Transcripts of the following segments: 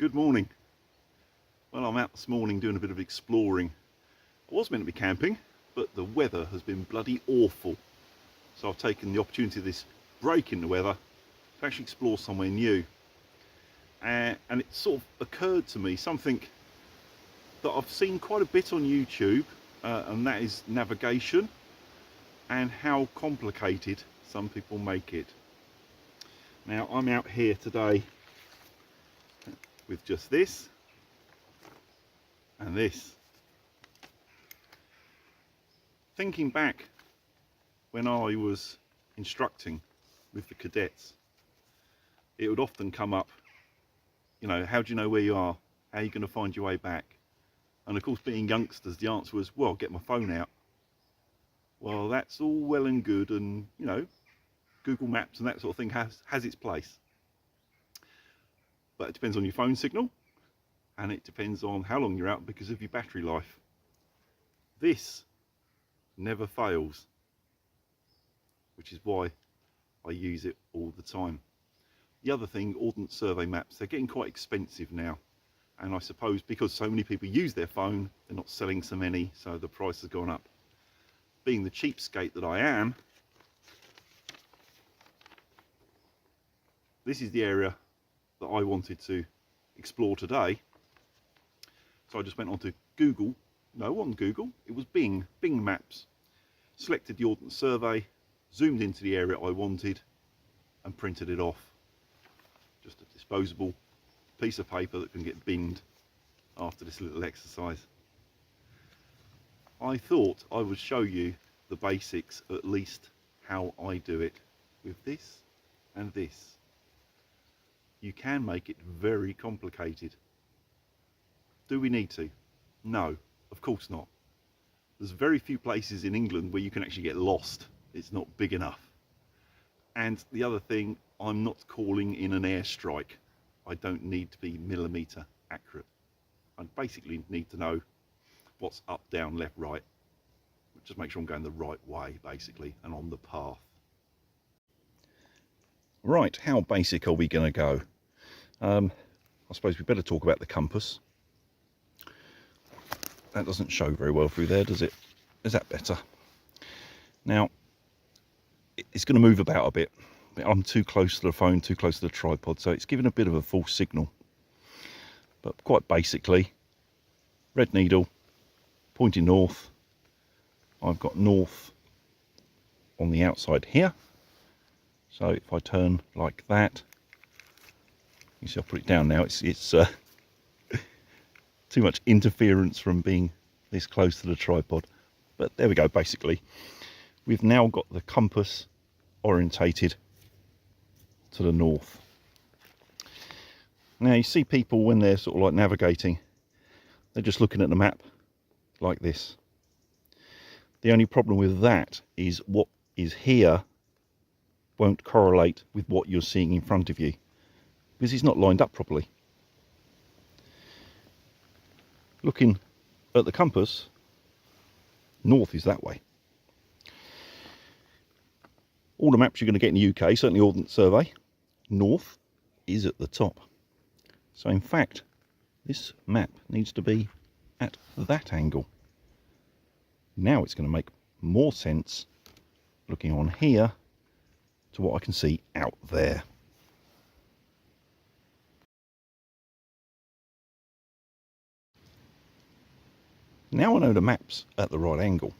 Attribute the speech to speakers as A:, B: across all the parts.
A: Good morning. Well, I'm out this morning doing a bit of exploring. I was meant to be camping, but the weather has been bloody awful. So I've taken the opportunity of this break in the weather to actually explore somewhere new. And it sort of occurred to me something that I've seen quite a bit on YouTube, and that is navigation and how complicated some people make it. Now, I'm out here today with just this and this. Thinking back when I was instructing with the cadets, it would often come up, you know, how do you know where you are? How are you going to find your way back? And of course, being youngsters, the answer was, well, get my phone out. Well, that's all well and good, and you know, Google Maps and that sort of thing has its place. But it depends on your phone signal, and it depends on how long you're out because of your battery life. This never fails, which is why I use it all the time. The other thing, Ordnance Survey maps, they're getting quite expensive now. And I suppose because so many people use their phone, they're not selling so many, so the price has gone up. Being the cheapskate that I am, this is the area that I wanted to explore today. So I just went onto Google, no, it wasn't Google, it was Bing Maps. Selected the Ordnance Survey, zoomed into the area I wanted and printed it off. Just a disposable piece of paper that can get binned after this little exercise. I thought I would show you the basics, at least how I do it with this and this. You can make it very complicated. Do we need to? No, of course not. There's very few places in England where you can actually get lost. It's not big enough. And the other thing, I'm not calling in an airstrike. I don't need to be millimetre accurate. I basically need to know what's up, down, left, right. Just make sure I'm going the right way, basically, and on the path. Right, how basic are we going to go? I suppose we better talk about the compass. That doesn't show very well through there, does it? Is that better? Now, it's going to move about a bit. I'm too close to the phone, too close to the tripod, so it's giving a bit of a false signal. But quite basically, red needle, pointing north. I've got north on the outside here. So if I turn like that, you see I'll put it down now. It's too much interference from being this close to the tripod. But there we go, basically. We've now got the compass orientated to the north. Now you see people when they're sort of like navigating, they're just looking at the map like this. The only problem with that is what is here won't correlate with what you're seeing in front of you because it's not lined up properly. Looking at the compass, north is that way. All the maps you're going to get in the UK, certainly Ordnance Survey, north is at the top. So in fact, this map needs to be at that angle. Now it's going to make more sense looking on here to what I can see out there. Now I know the map's at the right angle.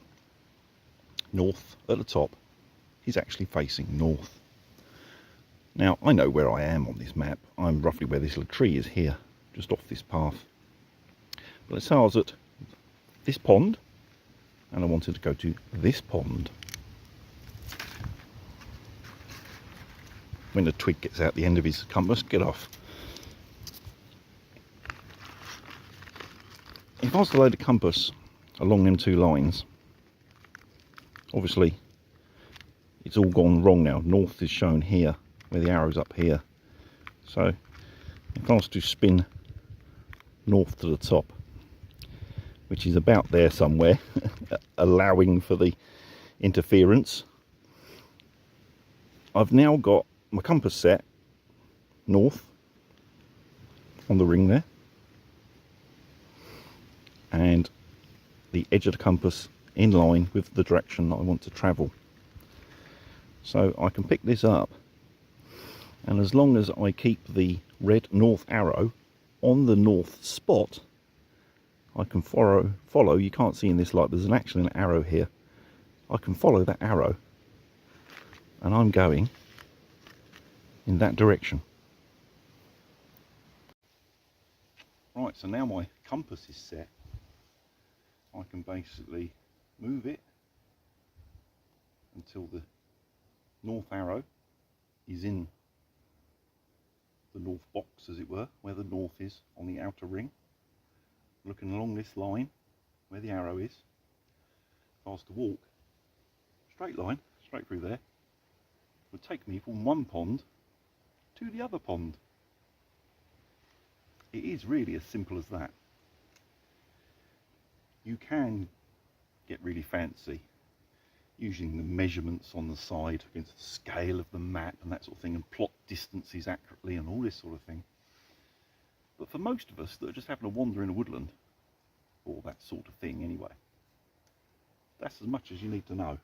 A: North at the top is actually facing north. Now I know where I am on this map. I'm roughly where this little tree is here, just off this path. But let's say I was at this pond and I wanted to go to this pond. When the twig gets out the end of his compass, get off. If I was to lay the compass along them two lines, obviously it's all gone wrong now. North is shown here, where the arrow's up here. So if I was to spin north to the top, which is about there somewhere, allowing for the interference, I've now got my compass set north, on the ring there, and the edge of the compass in line with the direction that I want to travel. So I can pick this up, and as long as I keep the red north arrow on the north spot, I can follow, you can't see in this light, but there's actually an arrow here. I can follow that arrow, and I'm going in that direction. Right, so now my compass is set, I can basically move it until the north arrow is in the north box, as it were, where the north is on the outer ring. Looking along this line where the arrow is, if I was to walk straight line straight through there, would take me from one pond to the other pond. It is really as simple as that. You can get really fancy using the measurements on the side against the scale of the map and that sort of thing, and plot distances accurately and all this sort of thing. But for most of us that are just having to wander in a woodland, or that sort of thing anyway, that's as much as you need to know.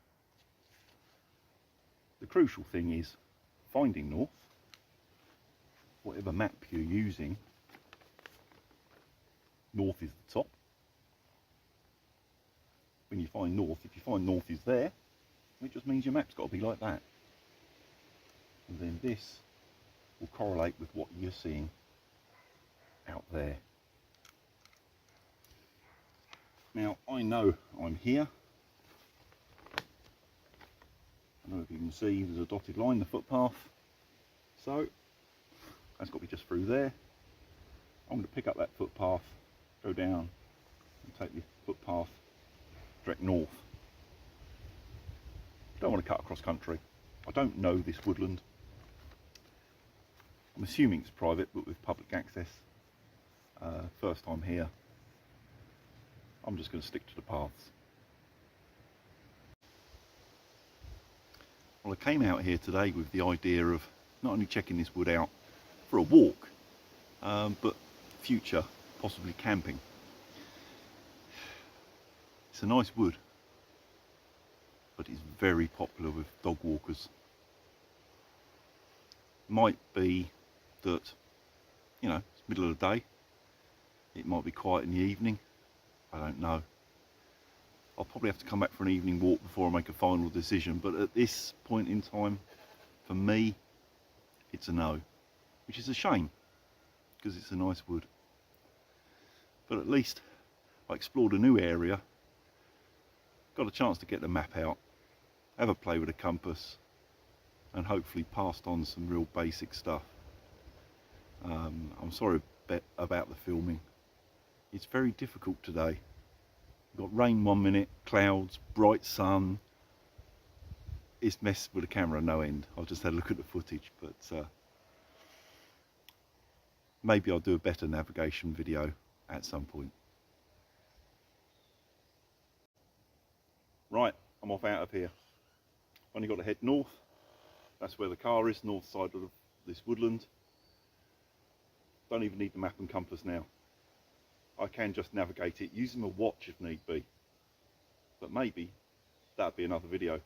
A: The crucial thing is finding north. Whatever map you're using, north is the top. When you find north, if you find north is there, it just means your map's got to be like that. And then this will correlate with what you're seeing out there. Now I know I'm here. I don't know if you can see there's a dotted line, the footpath. So that's got to be just through there. I'm going to pick up that footpath, go down and take the footpath direct north. Don't want to cut across country. I don't know this woodland. I'm assuming it's private, but with public access. First time here. I'm just going to stick to the paths. Well, I came out here today with the idea of not only checking this wood out for a walk, but future, possibly camping. It's a nice wood, but it's very popular with dog walkers. Might be that, you know, it's middle of the day, it might be quiet in the evening, I don't know. I'll probably have to come back for an evening walk before I make a final decision, but at this point in time, for me, it's a no, which is a shame, because it's a nice wood. But at least I explored a new area, got a chance to get the map out, have a play with a compass, and hopefully passed on some real basic stuff. I'm sorry about the filming. It's very difficult today. We've got rain 1 minute, clouds, bright sun. It's messed with the camera no end. I've just had a look at the footage, but maybe I'll do a better navigation video at some point. Right, I'm off out of here. Only got to head north. That's where the car is, north side of this woodland. Don't even need the map and compass now. I can just navigate it using my watch if need be. But maybe that'd be another video.